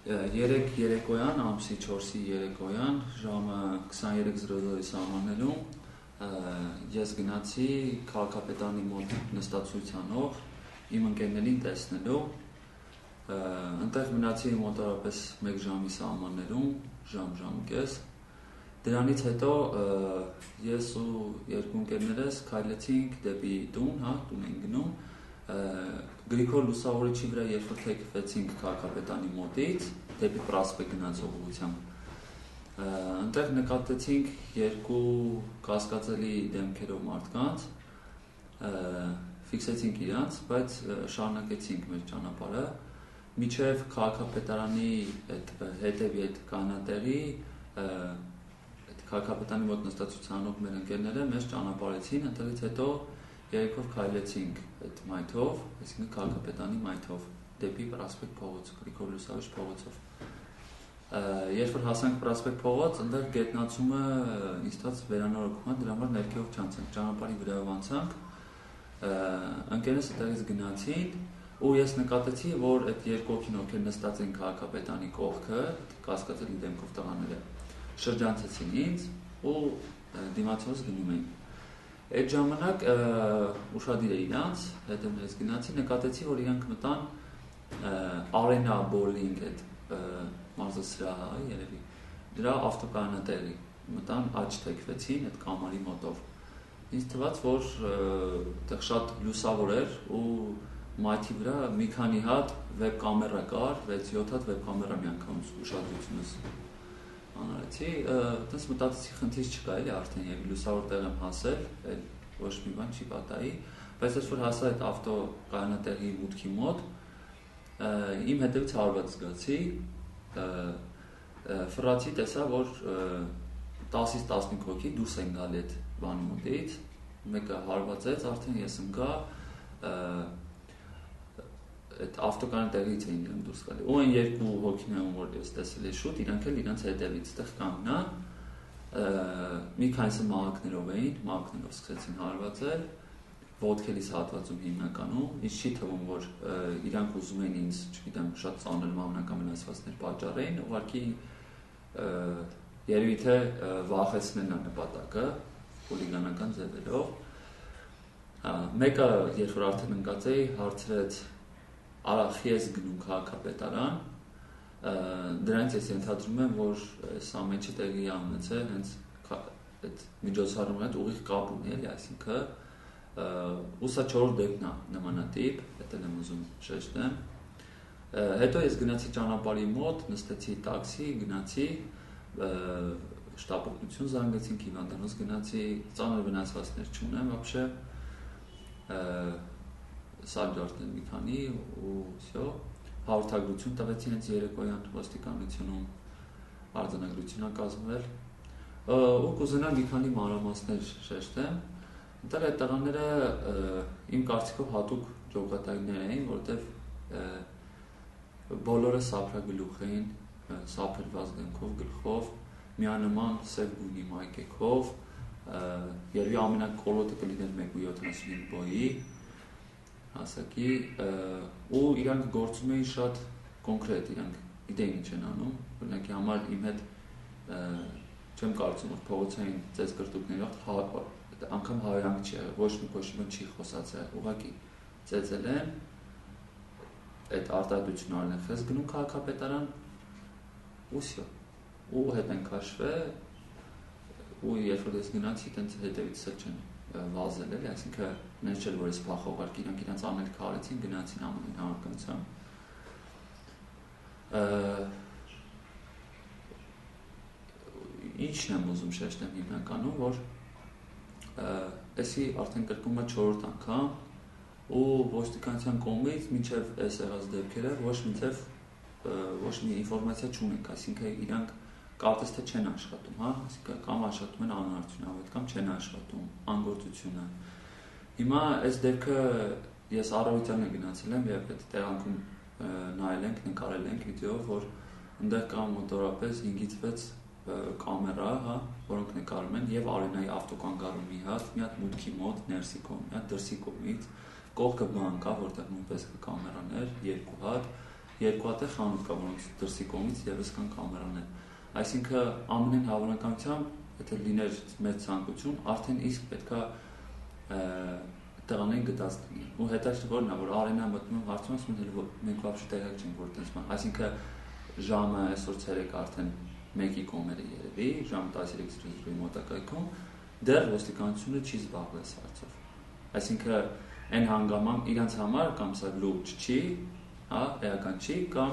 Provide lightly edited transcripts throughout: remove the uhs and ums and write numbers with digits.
Երեք երեկոյան, ամսի 4-ի երեկոյան, ժամը 23:00-ի սահմաններում ես գնացի քաղաքապետարանի մոտ նստածությունով իմ ընկերներին տեսնելու, ընտեղ մնացի մոտավորապես 1 ժամի սահմաններում, ժամ կես, դրանից հետո ես ու երկու ընկերներս քայլեցինք դեպի տուն, տուն ենք գնում, Գրիգոր Լուսավորիչի վրա երբ որ թեքվեցինք քաղաքապետարանի մոտից, դեպի Պրասպեկտ գնացող ուղղությամբ, այնտեղ նկատեցինք երկու կասկածելի դեմքերով մարդկանց, ֆիքսեցինք իրանց, բայց շարունակեցինք մեր ճանապարհը, մինչև քաղաքապետարանի հետևի այդ կանատեղի, քաղաքապետարանի մոտ նստածությանով մեր ընկերները մեզ ճանապարհեցին, այնտեղից հետո երեքով քայլեցինք այդ մայթով, այսինքն քաղաքապետարանի մայթով, դեպի Պրասպեկտ փողոց, Գրիգոր Լուսավորիչ փողոցով։ Երբ որ հասանք Պրասպեկտ փողոց, այնտեղ գետնացումը ինձ թվաց վերանորոգվում է, դրա համար ներքևով չանցանք, ճանապարհի վրայով անցանք, ընկերներս այդտեղից գնացին, ու ես նկատեցի, որ այդ երկու հոգին ովքեր նստած են քաղաքապետարանի կողքը, կասկածելի դեմքով տղաները, շրջանցեցին ինձ ու դիմացինս գնում էին։ Այդ ժամանակ ուշադիր էի իրանց, հետո ես գնացի, նկատեցի, որ իրանք մտան Arena Bowling այդ մարզասրահը, երևի, դրա ավտոկանատեղի, մտան աջ թեքվեցին այդ կամարի մոտով։ Ինձ թվաց, որ այդտեղ շատ լուսավոր էր ու մայթի վրա մի քանի հատ վեբ կամերա կար, 6-7 հատ վեբ կամերա միանգամից ուշադրությունս անարեցի, այդպես մտածեցի խնդիր չկա էլի արդեն եւ լուսավոր տեղ եմ հասել, այլ ոչ մի բան չի պատահի, բայց ես որ հասա այդ ավտոկանատեղի մուտքի մոտ, իմ հետևից հարված զգացի, ֆռացի տեսա, որ 10-ից 15 հոգի դուրս են գալի այդ բանի մոտից, մեկը հարվածեց, արդեն ես ընկա, այդ ավտոկանատեղից էին իրենք դուրս գալի, ու այն երկու հոգիներում, որ ես տեսել էի շուտ, իրանք էլ իրանց հետևից այդտեղ կանգնա, մի քանիսը մահակներով էին, մահակներով սկսեցին հարվածել, ոտքերիս հատվածում հիմնականում, ինձ չի թվում, որ իրանք ուզում էին ինձ, չգիտեմ, շատ ծանր մահվանական վնասվածքներ պատճառեին, ուղղակի երևի թե վախեցնելն է նպատակը, խուլիգանական ձևերով, մեկը, երբ որ արդեն ընկած էի, հարցրեց Արախի ես գնում քաղաքապետարան, դրանից ես ենթադրում եմ, որ այս ամենը տեղի է ունեցել հենց այդ միջոցառումն հետ ուղիղ կապ ունի, էլի, այսինքն ու սա 4-րդ դեպքն է նմանատիպ, դա եմ ուզում շեշտեմ։ Հետո ես գնացի ճանապարհի մոտ, նստեցի տաքսի, գնացի, շտապօգնություն զանգեցինք, հիվանդանոց գնացի, ծանր վնասվածքներ չունեմ, вообще սարդարդներ մի քանի ու всё հաղորդագրություն տվեցին հենց երեկոյան ոստիկանությունում արձանագրություն է կազմվել ու կուզենամ մի քանի մանրամասներ շեշտեմ այնտեղ այդ տղաները իմ կարծիքով հատուկ ջոկատայիններ էին որովհետև բոլորը սափրագլուխ էին սափրված դեմքով գլխով միանման սև գույնի մայկեքով երևի ամենակոլոտը կլիներ 1.75 բոյի հասակի ու իրանք գործում էին շատ կոնկրետ, իրանք գիտեին ինչ են անում, օրինակի համար իմ հետ չեմ կարծում, որ փողոցային ծեծկրտուկներով անգամ հայրանք չի եղել, ոչ մի բան չի խոսացել, ուղղակի ծեծել են, այդ արտահայտությունն արել են, խես գնում քաղաքապետարան ու всё, ու հետ են քաշվել, ու երբ որ ես գնացի, տենց հետևից չեն վազել էլի, այսինքն նենց չէր, որ ես փախողարկ իրանք իրանց անելիքը արեցին, գնացին ամենայն հավանականությամբ։ Ինչն եմ ուզում շեշտեմ հիմնականում, որ էսի արդեն կրկնում է 4-րդ անգամ ու ոստիկանության կողմից մինչև այս եղած դեպքերը ոչ մի ինֆորմացիա չունենք, այսինքն իրանք կարծես թե չեն աշխատում, այսինքն կամ աշխատում են անարդյունավետ կամ չեն աշխատում, անգործությունը։ Հիմա այս դեպքը ես առավոտյան գնացել եմ եւ այդ տեղանքում նայել ենք, նկարել ենք վիդեոյով, որ այնտեղ կա մոտավորապես 5-ից 6 կամերա, որոնք նկարում են եւ Արենայի ավտոկանգառումի մի հատ մուտքի մոտ, ներսի կողմից, դրսի կողմից, կողքը բան կա, որտեղ նույնպես կա կամերաներ, 2 հատ, երկու հատ է խանութ կա, որոնց դրսի կողմից եւս կան կամերաներ։ Այսինքն ամենայն հավանականությամբ, եթե լիներ մեծ ցանկություն, արդեն իսկ պետքա տղաներին գտած լինի։ Ու հետաքրքիրն է, որ Արենա մտնում հարցում ասում են, որ մենք вообще տեղյակ չենք որ տես բան։ Այսինքն ժամը այսօր ցերեկ արդեն 1-ի կողմերը երևի, ժամը 13:00-ի մոտակայքում դեռ ոստիկանությունը չի զբաղվել այս հարցով։ Այսինքն այն հանգաման իրանց համար կամ սա լուրջ չի, հա, էական չի կամ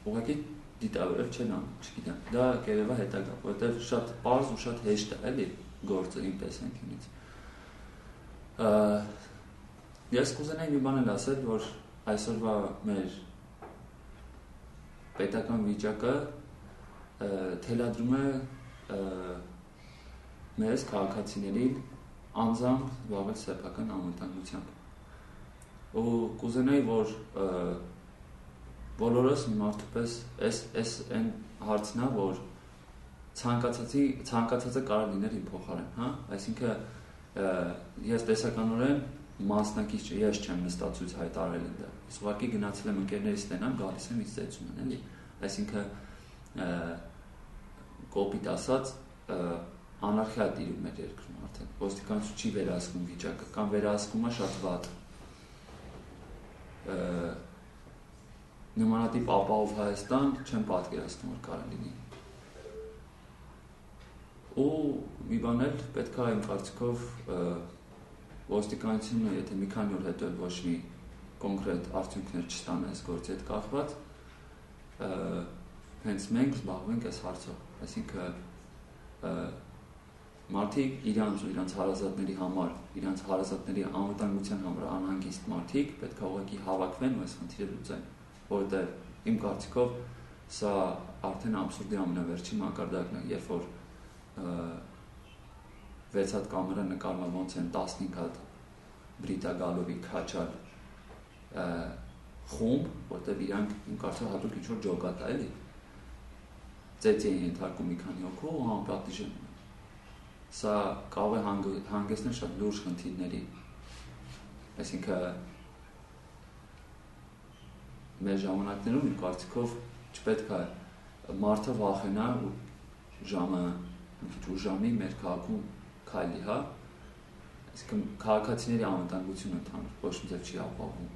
ուղղակի դիտավորել չեն անում, չգիտեմ։ Դա կերևա հետագա, որովհետև շատ պարզ ու շատ հեշտ է, էլի գործը իմ տեսանկյունից։ Ես կուզենայի մի բան ասել, որ այսօրվա մեր պետական վիճակը թելադրում է մեզ քաղաքացիներին անձամբ զբաղվել սեփական անվտանգությամբ։ Ու կուզենայի, որ բոլորս մի մարդու պես այս այն հարցն է, որ ցանկացածը կարող լիներ իմ փոխարեն, հա, այսինքն ես տեսականորեն մասնակից ես չեմ նստած ցույց հայտարարել այնտեղ։ Ես ուղղակի գնացել եմ ընկերներիս տենամ, գալիս եմ ինձ ծեծում են, էլի։ Այսինքն կոպիտ ասած անարխիա տիրում մեր երկրում արդեն։ Ոստիկանություն չի վերահսկում վիճակը կամ վերահսկում է շատ վատ։ Նմանատիպ ապահով Հայաստան չեմ պատկերացնում, որ կարող լինի։ Ու մի բան էլ պետք է իմ կարծիքով ոստիկանությունը, եթե մի քանի օր հետո ոչ մի կոնկրետ արդյունքներ չստանա այս գործի հետ կախված, հենց մենք զբաղվենք այս հարցով, այսինքն մարդիկ իրանց ու իրանց հարազատների համար, իրանց հարազատների անվտանգության համար անհանգիստ մարդիկ պետք է ուղղակի հավաքվեն ու այս խնդիրը լուծեն, որովհետև իմ կարծիքով սա արդեն абսուրդի ամենավերջին մակարդակն է, երբ որ 6 հատ կամերա նկարում ոնց են 15 հատ բրիտագալովի քաչալ խումբ, որտեղ իրանք իմ կարծիքով հատուկ ինչ-որ ջոկատ է, էլի։ Ծեծի են ենթարկում մի քանի հոգու ու անպատիժ են։ Սա կարող է հանգեցնել շատ լուրջ խնդիրների։ Այսինքն մեր ժամանակներում իմ կարծիքով չպետք է մարդը վախենա ու ժամը մի քիչ ուժամի մեր քաղաքում քայլի, հա։ Այսինքն քաղաքացիների անվտանգությունը ընդհանուր ոչ մի ձև չի ապահովում։